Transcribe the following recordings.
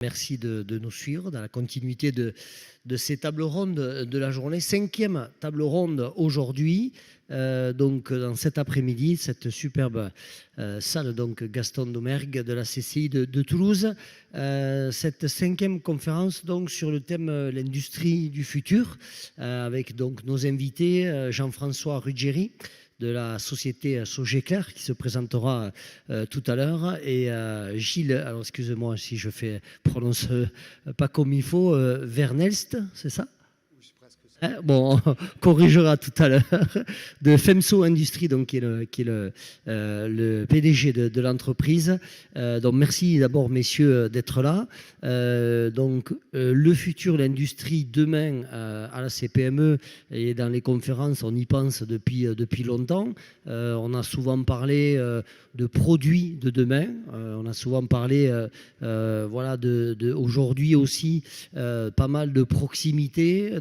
Merci de nous suivre dans la continuité de ces tables rondes de la journée. 5e table ronde aujourd'hui, donc dans cet après-midi, cette superbe salle donc Gaston Doumergue de la CCI de Toulouse. Cette 5e conférence donc sur le thème l'industrie du futur, avec donc nos invités Jean-François Ruggieri de la société Sogeclair qui se présentera tout à l'heure, et Gilles, alors excusez-moi si je prononce pas comme il faut, Vernelst, c'est ça? Bon, on corrigera tout à l'heure, de Femso Industrie, donc, qui est le PDG de l'entreprise. Donc, merci d'abord, messieurs, d'être là. Donc, le futur, l'industrie demain à la CPME et dans les conférences, on y pense depuis longtemps. On a souvent parlé de produits de demain. On a souvent parlé, voilà, aujourd'hui aussi, pas mal de proximité,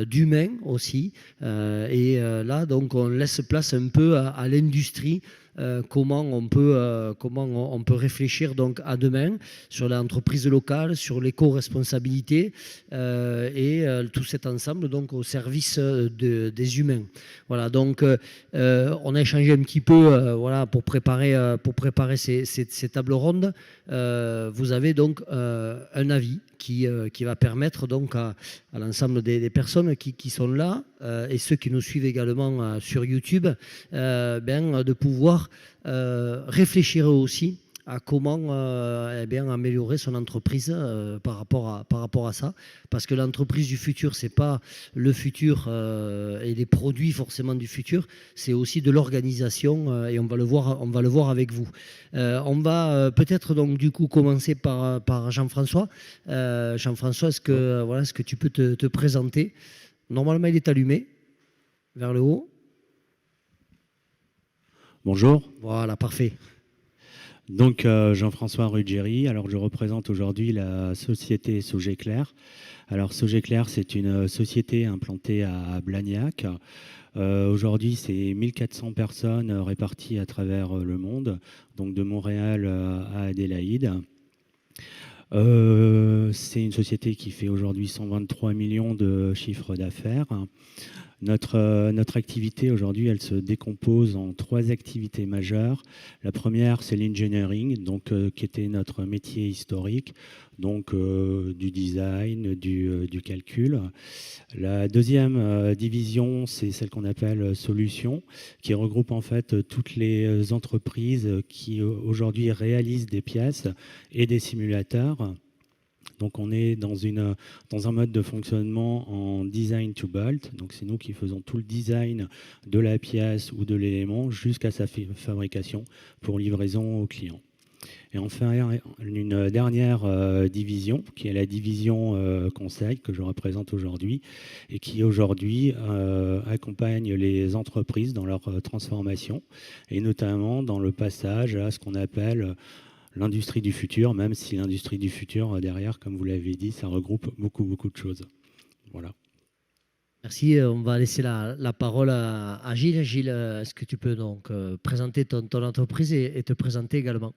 d'humain aussi. Et là, donc, on laisse place un peu à l'industrie. Comment on peut réfléchir donc à demain sur l'entreprise locale, sur l'éco-responsabilité et tout cet ensemble donc au service des humains. Voilà, donc on a échangé un petit peu voilà, pour préparer ces tables rondes. Vous avez donc un avis qui va permettre donc à l'ensemble des personnes qui sont là et ceux qui nous suivent également sur YouTube de pouvoir réfléchir eux aussi à comment améliorer son entreprise par rapport à ça. Parce que l'entreprise du futur, ce n'est pas le futur et les produits forcément du futur, c'est aussi de l'organisation et on va le voir avec vous. On va peut-être donc du coup commencer par Jean-François. Jean-François, est-ce que tu peux te présenter? Normalement, il est allumé vers le haut. Bonjour. Voilà, parfait. Donc Jean-François Ruggieri, alors je représente aujourd'hui la société Sogeclair. Alors Sogeclair, c'est une société implantée à Blagnac. Aujourd'hui, c'est 1400 personnes réparties à travers le monde, donc de Montréal à Adélaïde. C'est une société qui fait aujourd'hui 123 millions de chiffre d'affaires. Notre activité aujourd'hui, elle se décompose en 3 activités majeures. La première, c'est l'engineering, donc qui était notre métier historique, donc du design, du calcul. La deuxième division, c'est celle qu'on appelle solutions, qui regroupe en fait toutes les entreprises qui aujourd'hui réalisent des pièces et des simulateurs. Donc on est dans un mode de fonctionnement en design to build. Donc c'est nous qui faisons tout le design de la pièce ou de l'élément jusqu'à sa fabrication pour livraison au client. Et enfin, une dernière division, qui est la division conseil que je représente aujourd'hui et qui aujourd'hui accompagne les entreprises dans leur transformation et notamment dans le passage à ce qu'on appelle l'industrie du futur, même si l'industrie du futur, derrière, comme vous l'avez dit, ça regroupe beaucoup de choses. Voilà. Merci. On va laisser la parole à Gilles. Gilles, est-ce que tu peux donc présenter ton entreprise et te présenter également?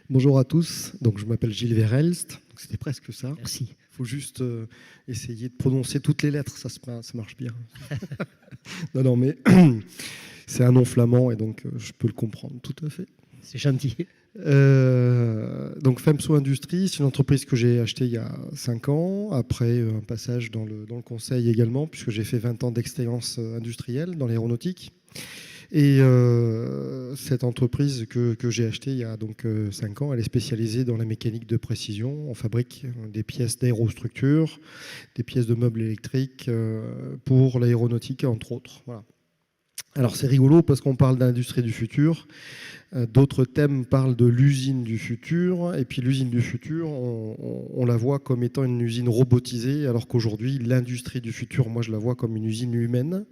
Bonjour à tous. Donc, je m'appelle Gilles Verhelst. C'était presque ça. Merci. Il faut juste essayer de prononcer toutes les lettres. Ça marche bien. Non, mais c'est un nom flamand et donc je peux le comprendre tout à fait. C'est gentil. Donc Femso Industrie, c'est une entreprise que j'ai achetée il y a 5 ans, après un passage dans le conseil également, puisque j'ai fait 20 ans d'expérience industrielle dans l'aéronautique. Et cette entreprise que j'ai achetée il y a donc 5 ans, elle est spécialisée dans la mécanique de précision. On fabrique des pièces d'aérostructure, des pièces de meubles électriques pour l'aéronautique, entre autres. Voilà. Alors c'est rigolo parce qu'on parle d'industrie du futur. D'autres thèmes parlent de l'usine du futur. Et puis l'usine du futur, on la voit comme étant une usine robotisée, alors qu'aujourd'hui, l'industrie du futur, moi je la vois comme une usine humaine.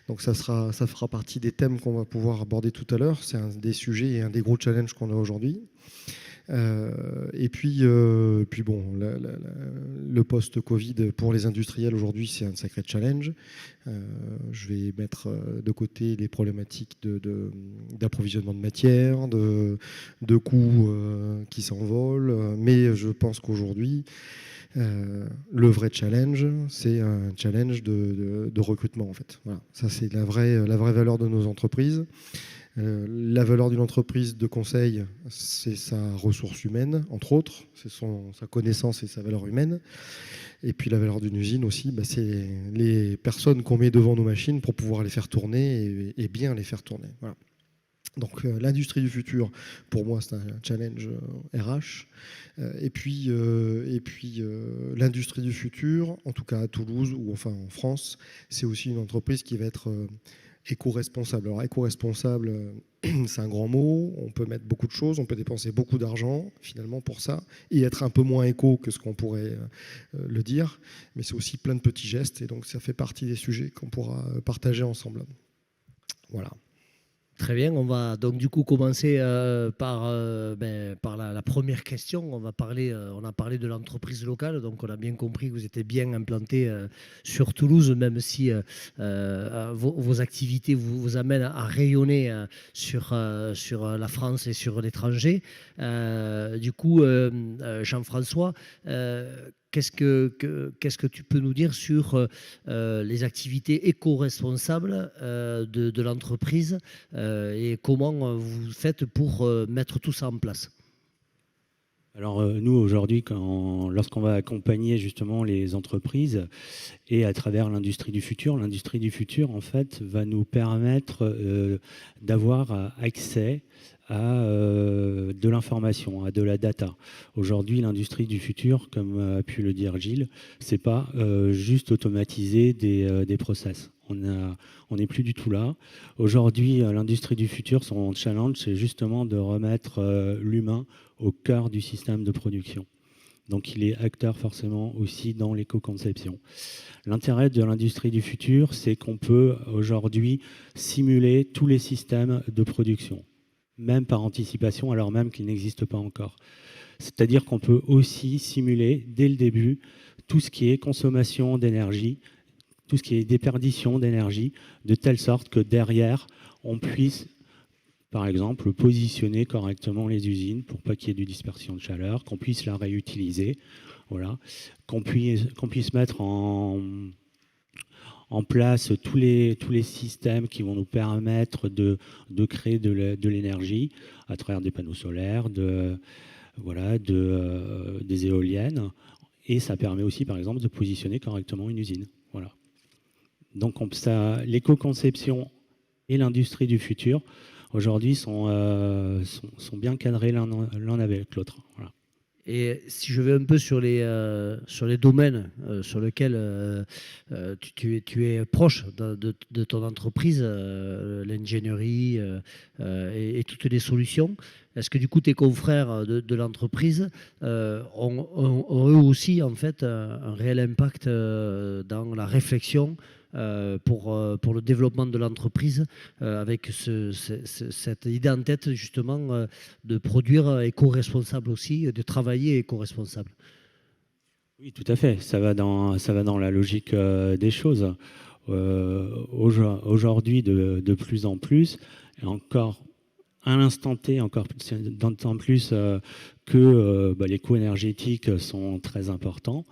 Donc ça fera partie des thèmes qu'on va pouvoir aborder tout à l'heure. C'est un des sujets et un des gros challenges qu'on a aujourd'hui. Et puis bon, le post-Covid pour les industriels aujourd'hui, c'est un sacré challenge. Je vais mettre de côté les problématiques d'approvisionnement de matière, de coûts qui s'envolent, mais je pense qu'aujourd'hui, le vrai challenge, c'est un challenge de recrutement en fait. Voilà. Ça, c'est la vraie valeur de nos entreprises. La valeur d'une entreprise de conseil, c'est sa ressource humaine, entre autres, c'est sa connaissance et sa valeur humaine. Et puis la valeur d'une usine aussi, c'est les personnes qu'on met devant nos machines pour pouvoir les faire tourner et bien les faire tourner. Voilà. Donc l'industrie du futur, pour moi, c'est un challenge RH. Et puis l'industrie du futur, en tout cas à Toulouse ou enfin en France, c'est aussi une entreprise qui va être éco-responsable. Alors éco-responsable, c'est un grand mot, on peut mettre beaucoup de choses, on peut dépenser beaucoup d'argent finalement pour ça, et être un peu moins éco que ce qu'on pourrait le dire, mais c'est aussi plein de petits gestes, et donc ça fait partie des sujets qu'on pourra partager ensemble. Voilà. Très bien, on va donc du coup commencer par la première question. On a parlé de l'entreprise locale, donc on a bien compris que vous étiez bien implanté sur Toulouse, même si vos activités vous amènent à rayonner sur la France et sur l'étranger. Du coup, Jean-François, qu'est-ce que tu peux nous dire sur les activités éco-responsables de l'entreprise et comment vous faites pour mettre tout ça en place? Alors nous, aujourd'hui, lorsqu'on va accompagner justement les entreprises et à travers l'industrie du futur, en fait, va nous permettre d'avoir accès à de l'information, à de la data. Aujourd'hui, l'industrie du futur, comme a pu le dire Gilles, c'est pas juste automatiser des process. On n'est plus du tout là. Aujourd'hui, l'industrie du futur, son challenge, c'est justement de remettre l'humain au cœur du système de production. Donc il est acteur forcément aussi dans l'éco-conception. L'intérêt de l'industrie du futur, c'est qu'on peut aujourd'hui simuler tous les systèmes de production, même par anticipation, alors même qu'ils n'existent pas encore. C'est-à-dire qu'on peut aussi simuler dès le début tout ce qui est consommation d'énergie, tout ce qui est déperdition d'énergie, de telle sorte que derrière, on puisse, par exemple, positionner correctement les usines pour pas qu'il y ait de dispersion de chaleur, qu'on puisse la réutiliser, voilà, qu'on puisse mettre en place tous les systèmes qui vont nous permettre de créer de l'énergie à travers des panneaux solaires, des éoliennes. Et ça permet aussi, par exemple, de positionner correctement une usine. Voilà. Donc l'éco-conception et l'industrie du futur, aujourd'hui, sont bien cadrés l'un avec l'autre. Voilà. Et si je vais un peu sur les domaines sur lesquels tu es proche de ton entreprise, l'ingénierie et toutes les solutions, est-ce que du coup tes confrères de l'entreprise ont eux aussi en fait un réel impact dans la réflexion pour le développement de l'entreprise avec cette idée en tête justement de produire éco-responsable aussi, de travailler éco-responsable? Oui, tout à fait. Ça va dans la logique des choses. Aujourd'hui, de plus en plus, et encore à l'instant T, encore d'autant plus que les coûts énergétiques sont très importants,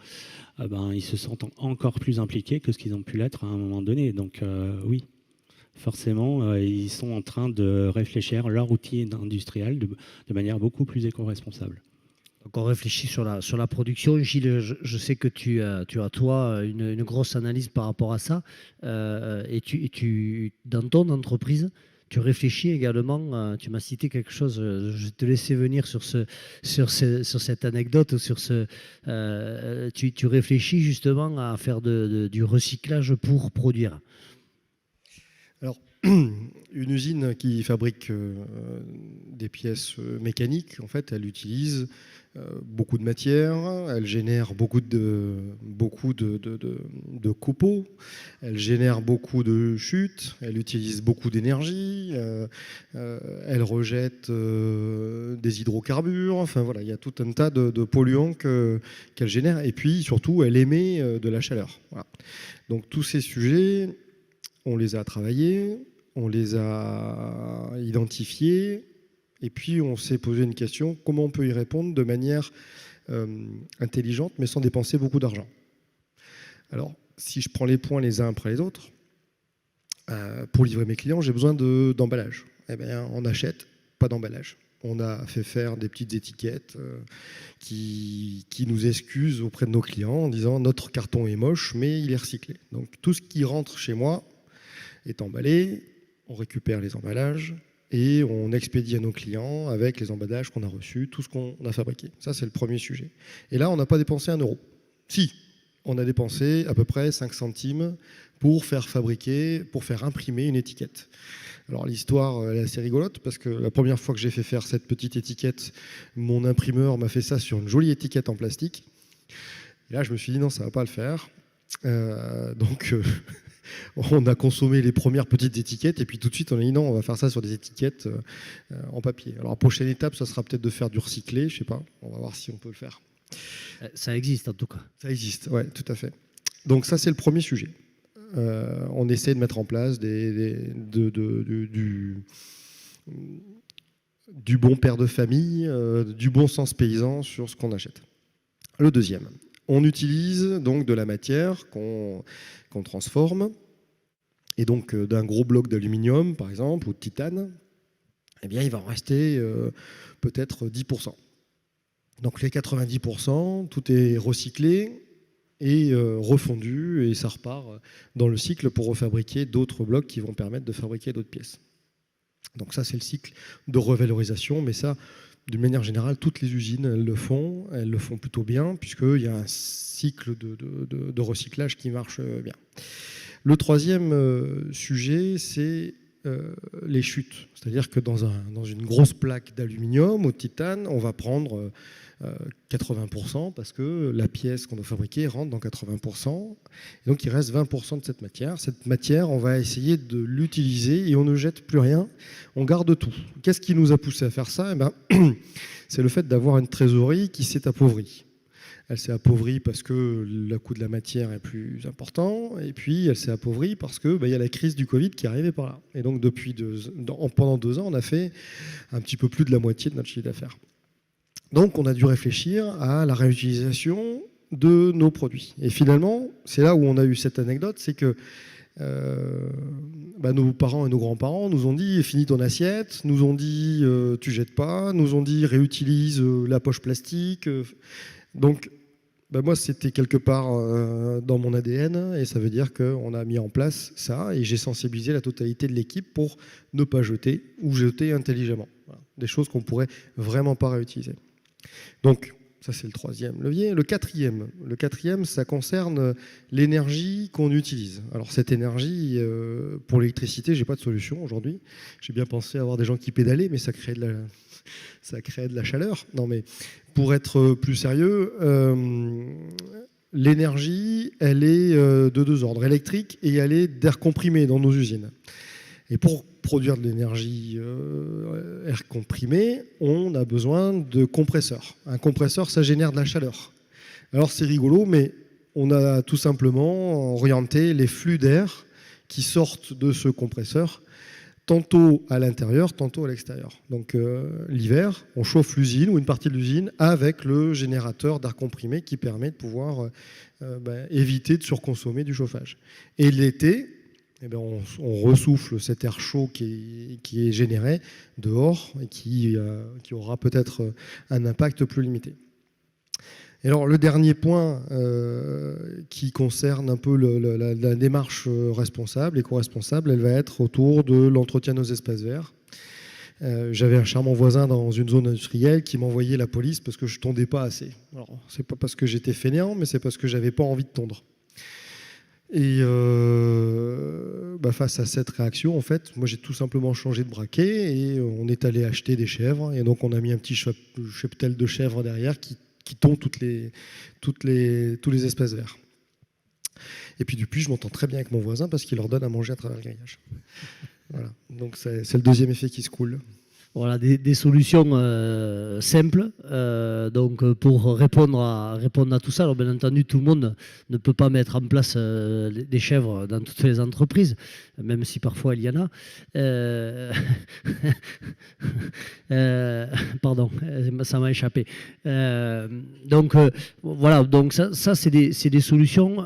ils se sentent encore plus impliqués que ce qu'ils ont pu l'être à un moment donné. Donc oui, forcément, ils sont en train de réfléchir leur outil industriel de manière beaucoup plus éco-responsable. Donc on réfléchit sur la production. Gilles, je sais que tu as toi une grosse analyse par rapport à ça. Et dans ton entreprise, tu réfléchis également, tu m'as cité quelque chose, je te laissais venir sur cette anecdote, tu réfléchis justement à faire du recyclage pour produire. Alors, une usine qui fabrique des pièces mécaniques, en fait, elle utilise beaucoup de matière, elle génère beaucoup de copeaux, elle génère beaucoup de chutes, elle utilise beaucoup d'énergie, elle rejette des hydrocarbures, enfin voilà, il y a tout un tas de polluants qu'elle génère, et puis surtout, elle émet de la chaleur. Voilà. Donc tous ces sujets, on les a travaillés, on les a identifiés, et puis on s'est posé une question, comment on peut y répondre de manière intelligente, mais sans dépenser beaucoup d'argent. Alors, si je prends les points les uns après les autres, pour livrer mes clients, j'ai besoin d'emballage. Eh bien, on n'achète pas d'emballage. On a fait faire des petites étiquettes qui nous excusent auprès de nos clients en disant « notre carton est moche, mais il est recyclé ». Donc tout ce qui rentre chez moi est emballé, on récupère les emballages et on expédie à nos clients avec les emballages qu'on a reçus, tout ce qu'on a fabriqué. Ça, c'est le premier sujet. Et là, on n'a pas dépensé 1 euro. Si, on a dépensé à peu près 5 centimes pour faire imprimer une étiquette. Alors l'histoire elle est assez rigolote parce que la première fois que j'ai fait faire cette petite étiquette, mon imprimeur m'a fait ça sur une jolie étiquette en plastique. Et là, je me suis dit non, ça ne va pas le faire. Donc on a consommé les premières petites étiquettes et puis tout de suite on a dit non, on va faire ça sur des étiquettes en papier. Alors la prochaine étape, ça sera peut-être de faire du recyclé, je sais pas, on va voir si on peut le faire. Ça existe en tout cas. Ça existe, ouais, tout à fait. Donc ça c'est le premier sujet. On essaie de mettre en place du bon père de famille, du bon sens paysan sur ce qu'on achète. Le deuxième, on utilise donc de la matière qu'on transforme, et donc d'un gros bloc d'aluminium par exemple ou de titane, eh bien il va en rester peut-être 10%. Donc les 90%, tout est recyclé et refondu et ça repart dans le cycle pour refabriquer d'autres blocs qui vont permettre de fabriquer d'autres pièces. Donc ça c'est le cycle de revalorisation, mais ça d'une manière générale toutes les usines elles le font plutôt bien puisqu'il y a un cycle de recyclage qui marche bien. Le troisième sujet c'est les chutes, c'est-à-dire que dans une grosse plaque d'aluminium ou de titane on va prendre 80% parce que la pièce qu'on doit fabriquer rentre dans 80%. Et donc il reste 20% de cette matière. Cette matière, on va essayer de l'utiliser et on ne jette plus rien, on garde tout. Qu'est-ce qui nous a poussé à faire ça ? Eh ben, c'est le fait d'avoir une trésorerie qui s'est appauvrie. Elle s'est appauvrie parce que le coût de la matière est plus important et puis elle s'est appauvrie parce que y a la crise du Covid qui est arrivée par là. Et donc pendant 2 ans, on a fait un petit peu plus de la moitié de notre chiffre d'affaires. Donc on a dû réfléchir à la réutilisation de nos produits. Et finalement, c'est là où on a eu cette anecdote, c'est que nos parents et nos grands-parents nous ont dit « finis ton assiette », nous ont dit « tu jettes pas », nous ont dit « réutilise la poche plastique ». Donc moi, c'était quelque part dans mon ADN et ça veut dire qu'on a mis en place ça et j'ai sensibilisé la totalité de l'équipe pour ne pas jeter ou jeter intelligemment. Voilà. Des choses qu'on ne pourrait vraiment pas réutiliser. Donc, ça c'est le troisième levier. Le quatrième, ça concerne l'énergie qu'on utilise. Alors cette énergie, pour l'électricité, j'ai pas de solution aujourd'hui. J'ai bien pensé avoir des gens qui pédalaient, mais ça crée de la chaleur. Non, mais pour être plus sérieux, l'énergie, elle est de 2 ordres, électrique et elle est d'air comprimé dans nos usines. Et pour produire de l'énergie air comprimé, on a besoin de compresseurs. Un compresseur, ça génère de la chaleur. Alors c'est rigolo, mais on a tout simplement orienté les flux d'air qui sortent de ce compresseur, tantôt à l'intérieur, tantôt à l'extérieur. Donc l'hiver, on chauffe l'usine ou une partie de l'usine avec le générateur d'air comprimé qui permet de pouvoir éviter de surconsommer du chauffage. Et l'été, on ressouffle cet air chaud qui est généré dehors et qui aura peut-être un impact plus limité. Et alors le dernier point qui concerne un peu la démarche responsable, éco-responsable, elle va être autour de l'entretien de nos espaces verts. J'avais un charmant voisin dans une zone industrielle qui m'envoyait la police parce que je tondais pas assez. Alors c'est pas parce que j'étais fainéant, mais c'est parce que j'avais pas envie de tondre. Et face à cette réaction, en fait, moi j'ai tout simplement changé de braquet et on est allé acheter des chèvres. Et donc on a mis un petit cheptel de chèvres derrière qui tond tous les espaces verts. Et puis depuis, je m'entends très bien avec mon voisin parce qu'il leur donne à manger à travers le grillage. Voilà. Donc c'est le deuxième effet qui se coule. Voilà, des solutions simples donc pour répondre à tout ça. Alors bien entendu, tout le monde ne peut pas mettre en place des chèvres dans toutes les entreprises, même si parfois il y en a. Pardon, ça m'a échappé. Donc voilà, donc ça c'est des solutions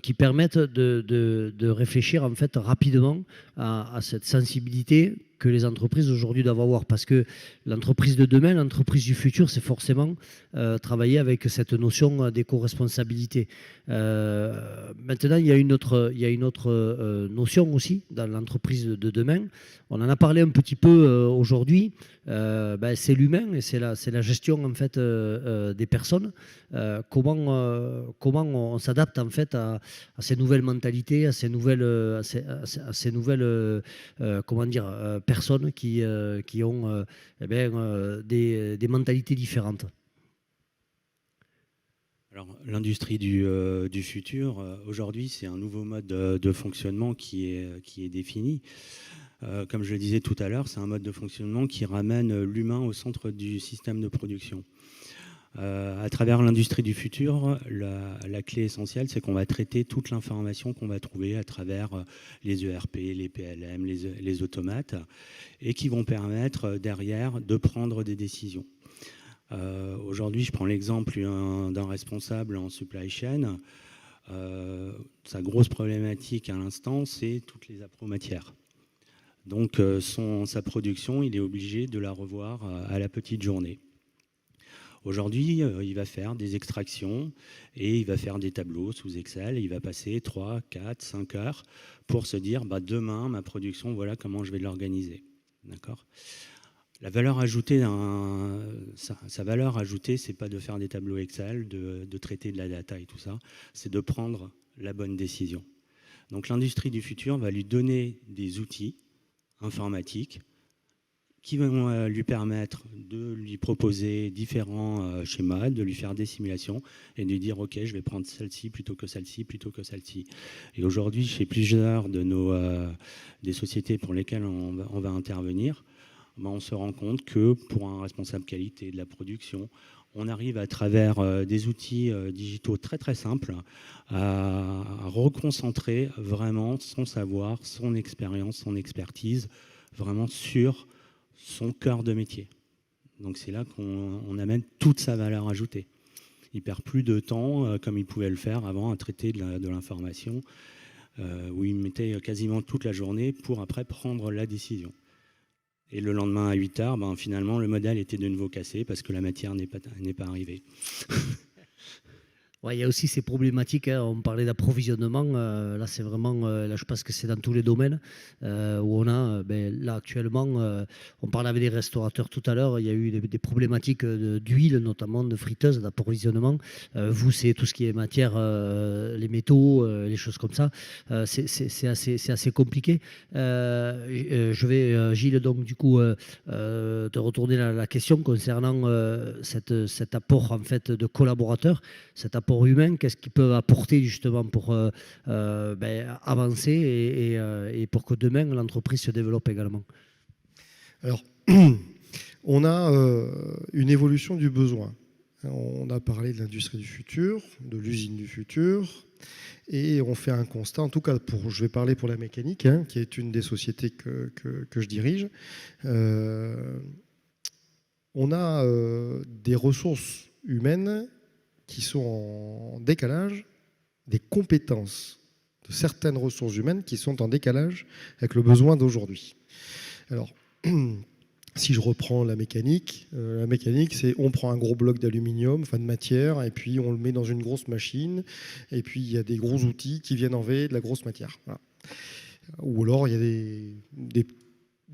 qui permettent de réfléchir en fait rapidement à cette sensibilité que les entreprises aujourd'hui doivent avoir, parce que l'entreprise de demain, l'entreprise du futur, c'est forcément travailler avec cette notion d'éco-responsabilité. Maintenant, il y a une autre notion aussi dans l'entreprise de demain. On en a parlé un petit peu aujourd'hui. C'est l'humain et c'est la gestion en fait des personnes. Comment on s'adapte en fait à ces nouvelles mentalités, à ces nouvelles comment dire personnes qui ont des mentalités différentes. Alors, l'industrie du futur, aujourd'hui, c'est un nouveau mode de fonctionnement qui est défini. Comme je le disais tout à l'heure, c'est un mode de fonctionnement qui ramène l'humain au centre du système de production. À travers l'industrie du futur, la clé essentielle, c'est qu'on va traiter toute l'information qu'on va trouver à travers les ERP, les PLM, les automates, et qui vont permettre derrière de prendre des décisions. Aujourd'hui, je prends l'exemple d'un responsable en supply chain. Sa grosse problématique à l'instant, c'est toutes les appro-matières. Donc sa production, il est obligé de la revoir à la petite journée. Aujourd'hui, il va faire des extractions et il va faire des tableaux sous Excel. Il va passer 3, 4, 5 heures pour se dire demain, ma production, voilà comment je vais l'organiser. D'accord ? La valeur ajoutée, sa valeur ajoutée, c'est pas de faire des tableaux Excel, de traiter de la data et tout ça, c'est de prendre la bonne décision. Donc l'industrie du futur va lui donner des outils informatiques qui vont lui permettre de lui proposer différents schémas, de lui faire des simulations et de lui dire « Ok, je vais prendre celle-ci plutôt que celle-ci, plutôt que celle-ci ». Et aujourd'hui, chez plusieurs des sociétés pour lesquelles on va intervenir, on se rend compte que pour un responsable qualité de la production, on arrive à travers des outils digitaux très très simples à reconcentrer vraiment son savoir, son expérience, son expertise, vraiment sur son cœur de métier. Donc c'est là qu'on amène toute sa valeur ajoutée. Il perd plus de temps comme il pouvait le faire avant à traiter de l'information où il mettait quasiment toute la journée pour après prendre la décision. Et le lendemain à 8 heures, finalement le modèle était de nouveau cassé parce que la matière n'est pas arrivée. Ouais, il y a aussi ces problématiques, hein. On parlait d'approvisionnement, là c'est vraiment, là je pense que c'est dans tous les domaines où on a, là actuellement, on parlait avec les restaurateurs tout à l'heure, il y a eu des problématiques d'huile, notamment de friteuse, d'approvisionnement. Vous, c'est tout ce qui est matière, les métaux, les choses comme ça, c'est assez compliqué. Je vais, Gilles, donc du coup, te retourner la question concernant cet apport en fait de collaborateurs, cet apport humain, qu'est-ce qu'ils peuvent apporter justement pour avancer et pour que demain l'entreprise se développe également. Alors, on a une évolution du besoin. On a parlé de l'industrie du futur, de l'usine du futur, et on fait un constat, en tout cas, je vais parler pour la mécanique, qui est une des sociétés que je dirige. On a des ressources humaines qui sont en décalage, des compétences de certaines ressources humaines qui sont en décalage avec le besoin d'aujourd'hui. Alors, si je reprends la mécanique, c'est on prend un gros bloc d'aluminium, enfin de matière, et puis on le met dans une grosse machine, et puis il y a des gros outils qui viennent enlever de la grosse matière. Voilà. Ou alors il y a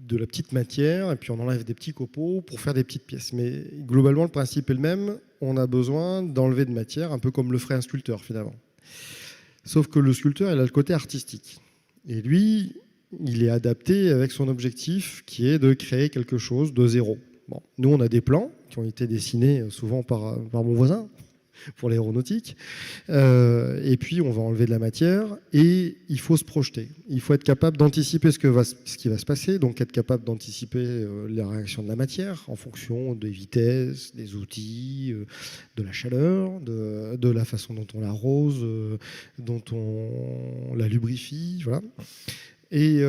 de la petite matière, et puis on enlève des petits copeaux pour faire des petites pièces. Mais globalement, le principe est le même. On a besoin d'enlever de matière, un peu comme le ferait un sculpteur finalement. Sauf que le sculpteur, il a le côté artistique. Et lui, il est adapté avec son objectif qui est de créer quelque chose de zéro. Bon, nous, on a des plans qui ont été dessinés souvent par mon voisin pour l'aéronautique. Et puis, on va enlever de la matière et il faut se projeter. Il faut être capable d'anticiper ce qui va se passer, donc être capable d'anticiper la réaction de la matière en fonction des vitesses, des outils, de la chaleur, de la façon dont on l'arrose, dont on la lubrifie. Voilà. Et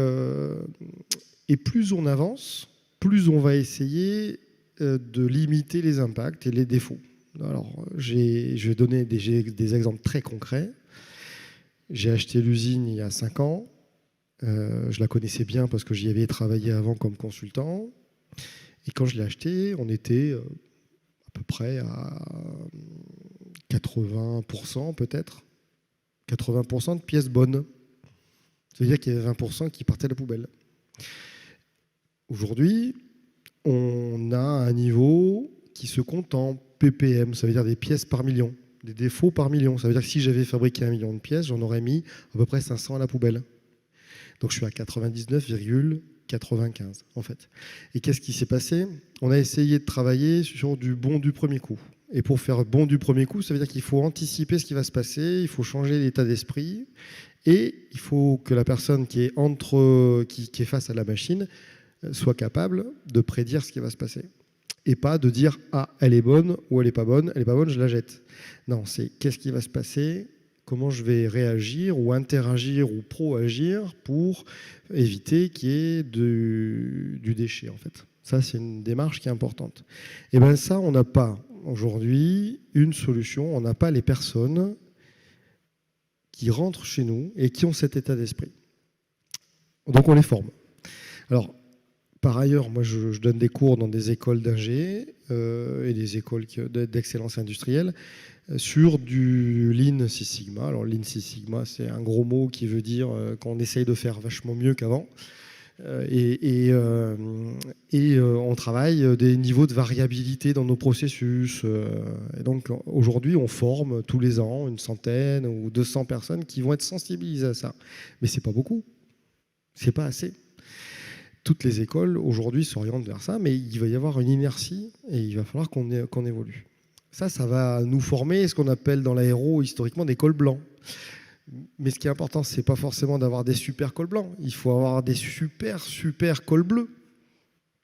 plus on avance, plus on va essayer de limiter les impacts et les défauts. Alors, je vais donner des exemples très concrets. J'ai acheté l'usine il y a 5 ans. Je la connaissais bien parce que j'y avais travaillé avant comme consultant. Et quand je l'ai acheté, on était à peu près à 80% peut-être. 80% de pièces bonnes. Ça veut dire qu'il y avait 20% qui partaient à la poubelle. Aujourd'hui, on a un niveau qui se compte en ppm, ça veut dire des pièces par million, des défauts par million. Ça veut dire que si j'avais fabriqué 1 million de pièces, j'en aurais mis à peu près 500 à la poubelle. Donc je suis à 99,95 en fait. Et qu'est-ce qui s'est passé? On a essayé de travailler sur du bon du premier coup. Et pour faire bon du premier coup, ça veut dire qu'il faut anticiper ce qui va se passer, il faut changer l'état d'esprit, et il faut que la personne qui est qui est face à la machine soit capable de prédire ce qui va se passer. Et pas de dire « Ah, elle est bonne » ou « Elle n'est pas bonne, je la jette ». Non, c'est qu'est-ce qui va se passer, comment je vais réagir ou interagir ou pro-agir pour éviter qu'il y ait du déchet, en fait. Ça, c'est une démarche qui est importante. Et bien ça, on n'a pas aujourd'hui une solution, on n'a pas les personnes qui rentrent chez nous et qui ont cet état d'esprit. Donc on les forme. Alors, par ailleurs, moi, je donne des cours dans des écoles d'ingé et des écoles d'excellence industrielle sur du Lean Six Sigma. Alors, Lean Six Sigma, c'est un gros mot qui veut dire qu'on essaye de faire vachement mieux qu'avant. On travaille des niveaux de variabilité dans nos processus. Et donc, aujourd'hui, on forme tous les ans une centaine ou 200 personnes qui vont être sensibilisées à ça. Mais ce n'est pas beaucoup. Ce n'est pas assez. Toutes les écoles, aujourd'hui, s'orientent vers ça, mais il va y avoir une inertie et il va falloir qu'on évolue. Ça va nous former ce qu'on appelle dans l'aéro, historiquement, des cols blancs. Mais ce qui est important, ce n'est pas forcément d'avoir des super cols blancs. Il faut avoir des super cols bleus,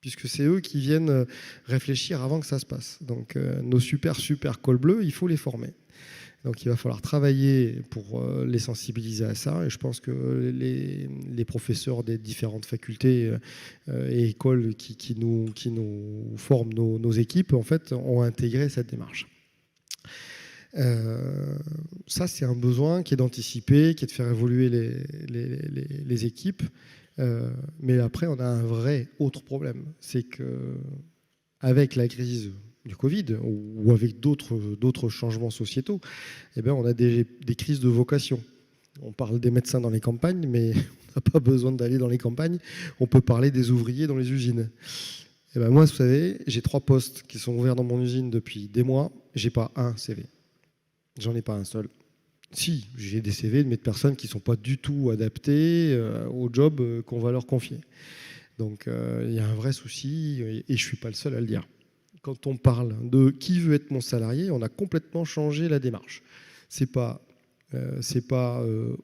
puisque c'est eux qui viennent réfléchir avant que ça se passe. Donc, nos super cols bleus, il faut les former. Donc il va falloir travailler pour les sensibiliser à ça. Et je pense que les professeurs des différentes facultés et écoles qui nous forment nos équipes, en fait, ont intégré cette démarche. Ça, c'est un besoin qui est d'anticiper, qui est de faire évoluer les équipes. Mais après, on a un vrai autre problème. C'est qu'avec la crise du Covid ou avec d'autres changements sociétaux, eh bien, on a des crises de vocation. On parle des médecins dans les campagnes, mais on n'a pas besoin d'aller dans les campagnes. On peut parler des ouvriers dans les usines. Eh bien, moi, vous savez, j'ai 3 postes qui sont ouverts dans mon usine depuis des mois. J'ai pas un CV. J'en ai pas un seul. Si, j'ai des CV de personnes qui ne sont pas du tout adaptées au job qu'on va leur confier. Donc, il y a un vrai souci et je ne suis pas le seul à le dire. Quand on parle de qui veut être mon salarié, on a complètement changé la démarche. C'est pas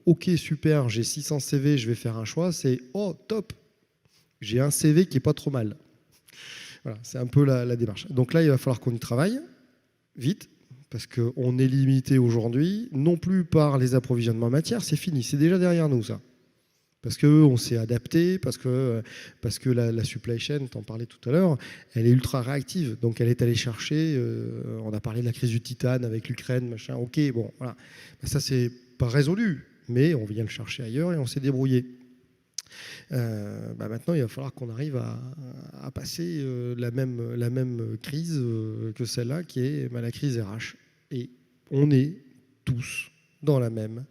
OK, super, j'ai 600 CV, je vais faire un choix. C'est oh, top, j'ai un CV qui est pas trop mal. Voilà, c'est un peu la démarche. Donc là, il va falloir qu'on y travaille vite, parce qu'on est limité aujourd'hui, non plus par les approvisionnements en matière, c'est fini, c'est déjà derrière nous ça. Parce qu'on s'est adapté, parce que la supply chain, t'en parlais tout à l'heure, elle est ultra réactive. Donc elle est allée chercher, on a parlé de la crise du titane avec l'Ukraine, machin, ok, bon, voilà. Ça, c'est pas résolu, mais on vient le chercher ailleurs et on s'est débrouillé. Maintenant, il va falloir qu'on arrive à passer la même crise que celle-là, qui est la crise RH. Et on est tous dans la même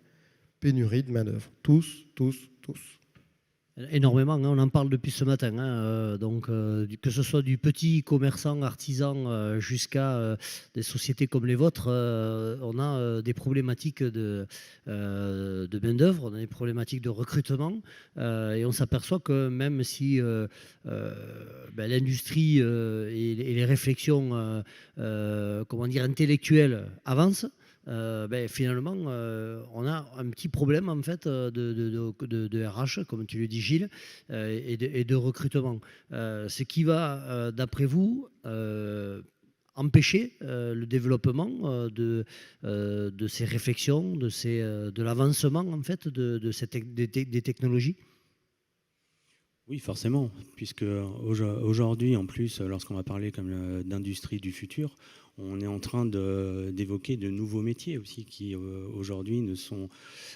pénurie de main-d'œuvre. Tous. Énormément, hein, on en parle depuis ce matin. Hein, donc, que ce soit du petit commerçant, artisan, jusqu'à des sociétés comme les vôtres, on a des problématiques de main-d'œuvre, on a des problématiques de recrutement. Et on s'aperçoit que même si l'industrie et les réflexions comment dire, intellectuelles avancent, finalement, on a un petit problème en fait de RH, comme tu le dis Gilles, et de recrutement. Ce qui va, d'après vous, empêcher le développement de ces réflexions, de l'avancement en fait des technologies. Oui, forcément, puisque aujourd'hui, en plus, lorsqu'on va parler comme d'industrie du futur, on est en train d'évoquer de nouveaux métiers aussi qui aujourd'hui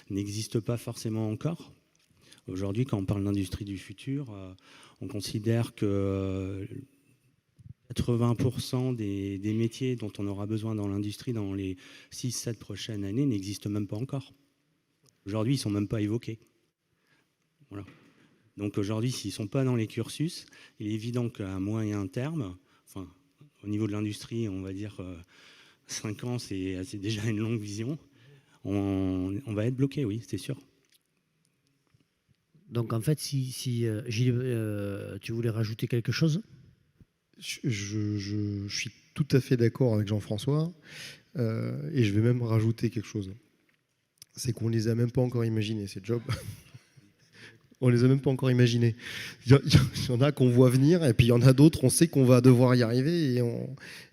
n'existent pas forcément encore. Aujourd'hui, quand on parle d'industrie du futur, on considère que 80% des métiers dont on aura besoin dans l'industrie dans les 6-7 prochaines années n'existent même pas encore. Aujourd'hui, ils ne sont même pas évoqués. Voilà. Donc aujourd'hui, s'ils ne sont pas dans les cursus, il est évident qu'à moyen terme, enfin, au niveau de l'industrie, on va dire 5 ans, c'est déjà une longue vision, on va être bloqué, oui, c'est sûr. Donc en fait, si Gilles, tu voulais rajouter quelque chose ? Je suis tout à fait d'accord avec Jean-François, et je vais même rajouter quelque chose. C'est qu'on ne les a même pas encore imaginés, ces jobs. On les a même pas encore imaginés. Il y en a qu'on voit venir, et puis il y en a d'autres, on sait qu'on va devoir y arriver,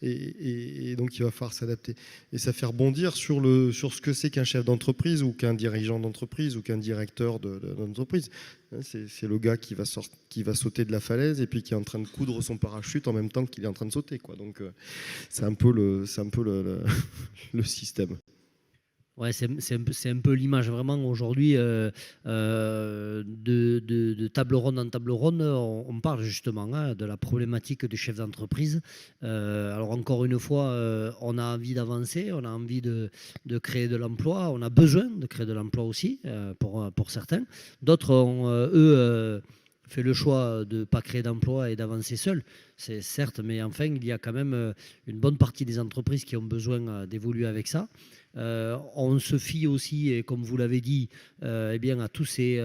et donc il va falloir s'adapter. Et ça fait rebondir sur ce que c'est qu'un chef d'entreprise, ou qu'un dirigeant d'entreprise, ou qu'un directeur d'entreprise. C'est le gars qui va sauter de la falaise, et puis qui est en train de coudre son parachute en même temps qu'il est en train de sauter, quoi. Donc c'est un peu le système. Ouais, c'est un peu l'image vraiment aujourd'hui de table ronde en table ronde. On parle justement de la problématique du chef d'entreprise. Alors encore une fois, on a envie d'avancer, on a envie de créer de l'emploi, on a besoin de créer de l'emploi aussi pour certains. D'autres ont, fait le choix de ne pas créer d'emploi et d'avancer seul. C'est certes, mais enfin, il y a quand même une bonne partie des entreprises qui ont besoin d'évoluer avec ça. On se fie aussi, et comme vous l'avez dit, à tous ces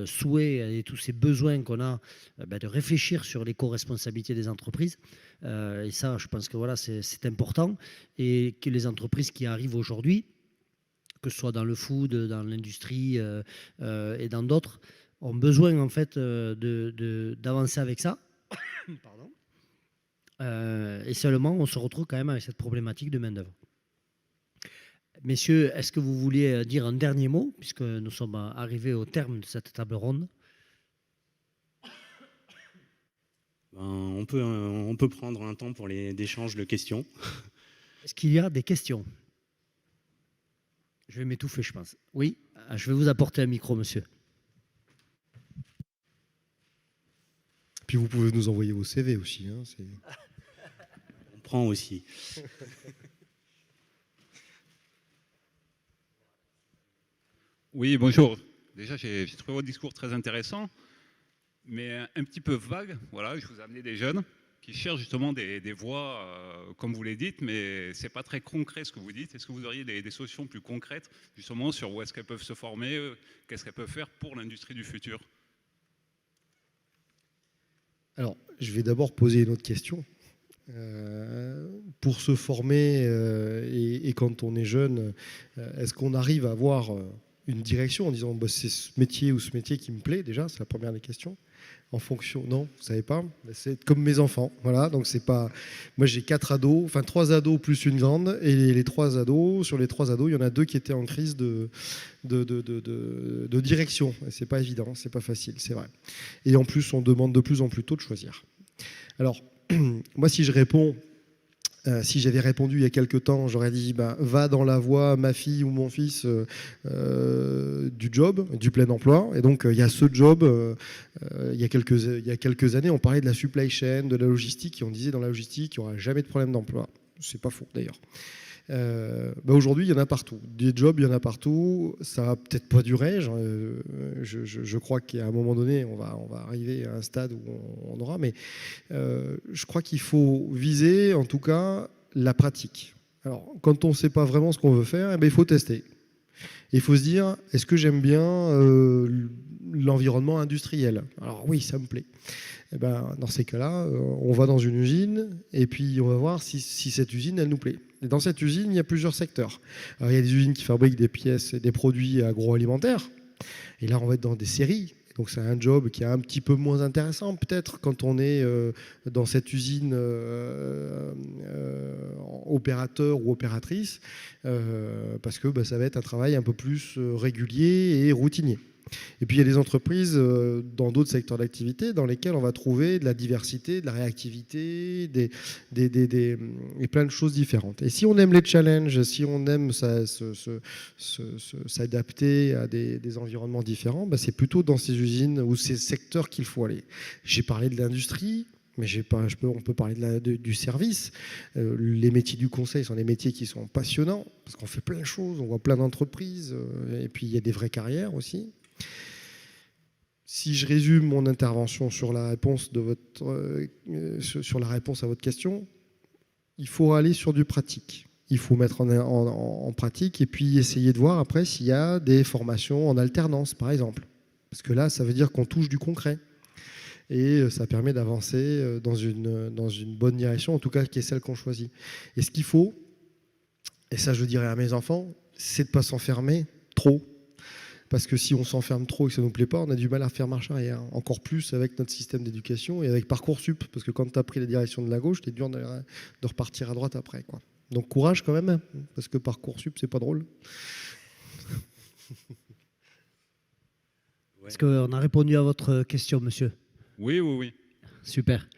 souhaits et tous ces besoins qu'on a de réfléchir sur l'éco-responsabilité des entreprises. Et ça, je pense que voilà, c'est important. Et que les entreprises qui arrivent aujourd'hui, que ce soit dans le food, dans l'industrie et dans d'autres, ont besoin en fait d'avancer avec ça. Pardon. Et seulement, on se retrouve quand même avec cette problématique de main-d'œuvre. Messieurs, est-ce que vous vouliez dire un dernier mot, puisque nous sommes arrivés au terme de cette table ronde ? On peut prendre un temps pour d'échange de questions. Est-ce qu'il y a des questions ? Je vais m'étouffer, je pense. Oui, je vais vous apporter un micro, monsieur. Puis vous pouvez nous envoyer vos CV aussi. Hein, on prend aussi. Oui, bonjour. Déjà, j'ai trouvé votre discours très intéressant, mais un petit peu vague. Voilà, je vous ai amené des jeunes qui cherchent justement des voies, comme vous l'avez dit, mais ce n'est pas très concret ce que vous dites. Est-ce que vous auriez des solutions plus concrètes, justement, sur où est-ce qu'elles peuvent se former, qu'est-ce qu'elles peuvent faire pour l'industrie du futur ? Alors, je vais d'abord poser une autre question. Pour se former et quand on est jeune, est-ce qu'on arrive à avoir une direction en disant c'est ce métier ou ce métier qui me plaît déjà? C'est la première des questions. En fonction, non, vous savez pas. C'est comme mes enfants, voilà. Donc c'est pas. Moi j'ai 3 ados plus une grande, et les 3 ados, sur les 3 ados, il y en a 2 qui étaient en crise de direction. Et c'est pas évident, c'est pas facile, c'est vrai. Et en plus, on demande de plus en plus tôt de choisir. Alors moi, si je réponds. Si j'avais répondu il y a quelques temps, j'aurais dit va dans la voie, ma fille ou mon fils, du job, du plein emploi. Et donc il y a ce job. Il y a quelques années, on parlait de la supply chain, de la logistique, et on disait dans la logistique, il n'y aura jamais de problème d'emploi. C'est pas faux d'ailleurs. Aujourd'hui, il y en a partout. Des jobs, il y en a partout. Ça va peut-être pas durer. Je crois qu'à un moment donné, on va arriver à un stade où on aura. Mais je crois qu'il faut viser, en tout cas, la pratique. Alors, quand on ne sait pas vraiment ce qu'on veut faire, il faut tester. Il faut se dire, est-ce que j'aime bien l'environnement industriel? Alors oui, ça me plaît. Dans ces cas-là, on va dans une usine et puis on va voir si cette usine, elle nous plaît. Et dans cette usine, il y a plusieurs secteurs. Alors, il y a des usines qui fabriquent des pièces et des produits agroalimentaires. Et là, on va être dans des séries. Donc c'est un job qui est un petit peu moins intéressant peut-être quand on est dans cette usine opérateur ou opératrice, parce que ça va être un travail un peu plus régulier et routinier. Et puis il y a des entreprises dans d'autres secteurs d'activité dans lesquels on va trouver de la diversité, de la réactivité, et plein de choses différentes. Et si on aime les challenges, si on aime s'adapter à des environnements différents, c'est plutôt dans ces usines ou ces secteurs qu'il faut aller. J'ai parlé de l'industrie, mais on peut parler du service. Les métiers du conseil sont des métiers qui sont passionnants parce qu'on fait plein de choses, on voit plein d'entreprises, et puis il y a des vraies carrières aussi. Si je résume mon intervention sur la réponse à votre question, il faut aller sur du pratique. Il faut mettre en pratique et puis essayer de voir après s'il y a des formations en alternance, par exemple. Parce que là, ça veut dire qu'on touche du concret. Et ça permet d'avancer dans une bonne direction, en tout cas qui est celle qu'on choisit. Et ce qu'il faut, et ça je le dirais à mes enfants, c'est de ne pas s'enfermer trop. Parce que si on s'enferme trop et que ça ne nous plaît pas, on a du mal à faire marche arrière. Encore plus avec notre système d'éducation et avec Parcoursup. Parce que quand tu as pris la direction de la gauche, c'est dur de repartir à droite après, quoi. Donc courage quand même, parce que Parcoursup, c'est pas drôle. Est-ce qu'on a répondu à votre question, monsieur? Oui. Super.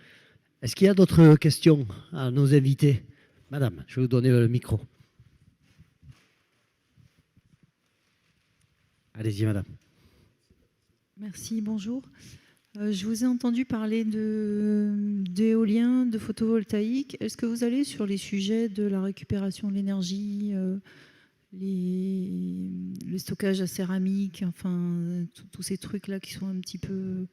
Est-ce qu'il y a d'autres questions à nos invités? Madame, je vais vous donner le micro. Allez-y, madame. Merci, bonjour. Je vous ai entendu parler d'éolien, de photovoltaïque. Est-ce que vous allez sur les sujets de la récupération de l'énergie, le stockage à céramique, enfin, tous ces trucs-là qui sont un petit peu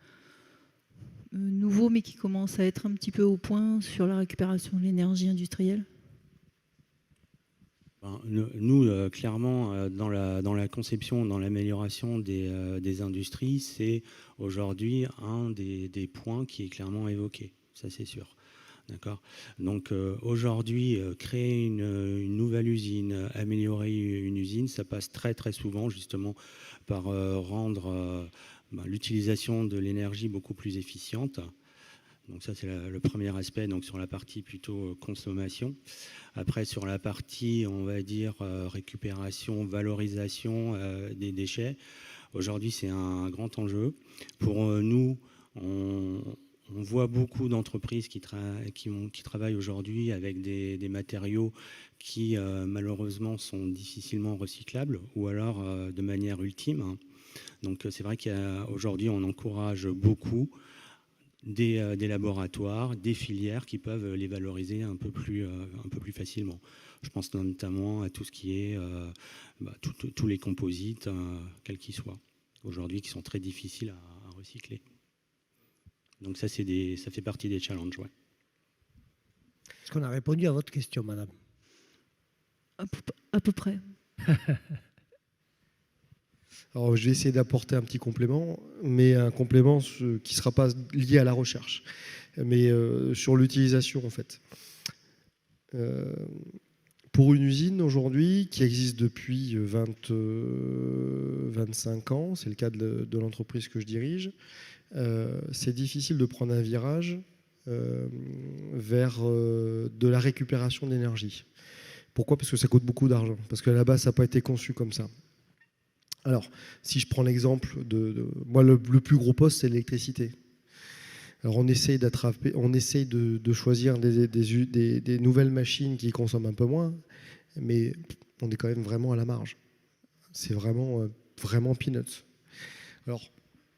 nouveaux, mais qui commencent à être un petit peu au point sur la récupération de l'énergie industrielle? Nous, clairement, dans la conception, dans l'amélioration des industries, c'est aujourd'hui un des points qui est clairement évoqué. Ça, c'est sûr. D'accord. Donc aujourd'hui, créer une nouvelle usine, améliorer une usine, ça passe très très souvent justement par rendre l'utilisation de l'énergie beaucoup plus efficiente. Donc ça, c'est le premier aspect, donc sur la partie plutôt consommation. Après, sur la partie, on va dire, récupération, valorisation des déchets, aujourd'hui, c'est un grand enjeu. Pour nous, on voit beaucoup d'entreprises qui travaillent aujourd'hui avec des matériaux qui, malheureusement, sont difficilement recyclables ou alors de manière ultime. Donc c'est vrai qu'aujourd'hui, on encourage beaucoup des laboratoires, des filières qui peuvent les valoriser un peu plus facilement. Je pense notamment à tout ce qui est tous les composites, quels qu'ils soient, aujourd'hui, qui sont très difficiles à recycler. Donc ça, ça fait partie des challenges. Ouais. Est-ce qu'on a répondu à votre question, madame? À peu près. Alors, je vais essayer d'apporter un petit complément, mais un complément qui ne sera pas lié à la recherche, mais sur l'utilisation, en fait. Pour une usine, aujourd'hui, qui existe depuis 25 ans, c'est le cas de l'entreprise que je dirige, c'est difficile de prendre un virage vers de la récupération d'énergie. Pourquoi? Parce que ça coûte beaucoup d'argent, parce qu'à la base, ça n'a pas été conçu comme ça. Alors, si je prends l'exemple moi, le plus gros poste, c'est l'électricité. Alors, on essaye de choisir des nouvelles machines qui consomment un peu moins, mais on est quand même vraiment à la marge. C'est vraiment peanuts. Alors,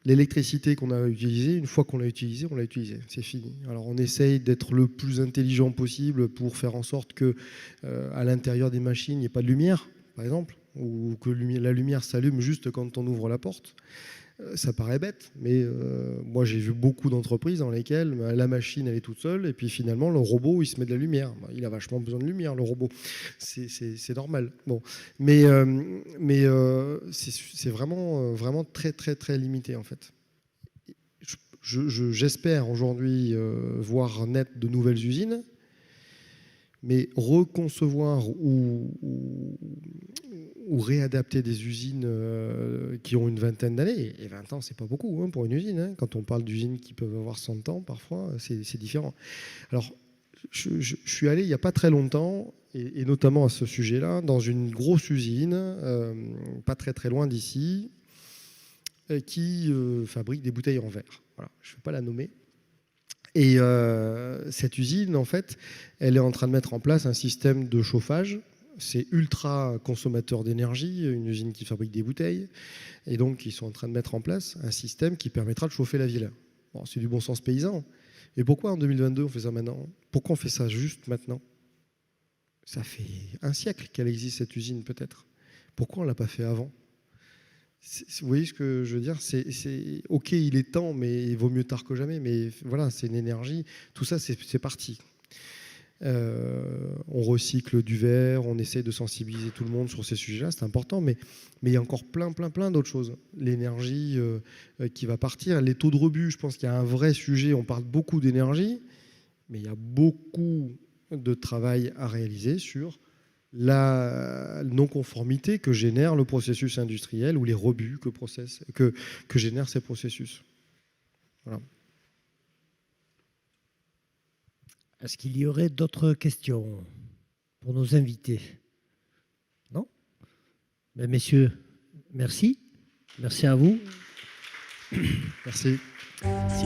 L'électricité qu'on a utilisée, une fois qu'on l'a utilisée, on l'a utilisée. C'est fini. Alors on essaye d'être le plus intelligent possible pour faire en sorte que à l'intérieur des machines, il n'y ait pas de lumière, par exemple, ou que la lumière s'allume juste quand on ouvre la porte. Ça paraît bête, mais moi j'ai vu beaucoup d'entreprises dans lesquelles la machine elle est toute seule et puis finalement le robot il se met de la lumière. Il a vachement besoin de lumière le robot, c'est normal. Bon, mais c'est vraiment très très très limité en fait. J'espère aujourd'hui voir naître de nouvelles usines, mais reconcevoir ou réadapter des usines qui ont une vingtaine d'années, et 20 ans, c'est pas beaucoup pour une usine. Hein. Quand on parle d'usines qui peuvent avoir 100 ans, parfois, c'est différent. Alors, je suis allé il n'y a pas très longtemps, et notamment à ce sujet-là, dans une grosse usine, pas très très loin d'ici, qui fabrique des bouteilles en verre. Voilà. Je ne vais pas la nommer. Et cette usine, en fait, elle est en train de mettre en place un système de chauffage. C'est ultra consommateur d'énergie, une usine qui fabrique des bouteilles. Et donc, ils sont en train de mettre en place un système qui permettra de chauffer la ville. Bon, c'est du bon sens paysan. Et pourquoi en 2022, on fait ça maintenant? Pourquoi on fait ça juste maintenant? Ça fait un siècle qu'elle existe, cette usine, peut-être. Pourquoi on ne l'a pas fait avant? Vous voyez ce que je veux dire? OK, il est temps, mais il vaut mieux tard que jamais. Mais voilà, c'est une énergie. Tout ça, c'est parti. On recycle du verre, on essaie de sensibiliser tout le monde sur ces sujets-là, c'est important, mais il y a encore plein d'autres choses. L'énergie qui va partir, les taux de rebut, je pense qu'il y a un vrai sujet, on parle beaucoup d'énergie, mais il y a beaucoup de travail à réaliser sur la non-conformité que génère le processus industriel ou les rebuts que génèrent ces processus. Voilà. Est-ce qu'il y aurait d'autres questions pour nos invités? Non? Ben, messieurs, merci. Merci à vous. Merci. Merci.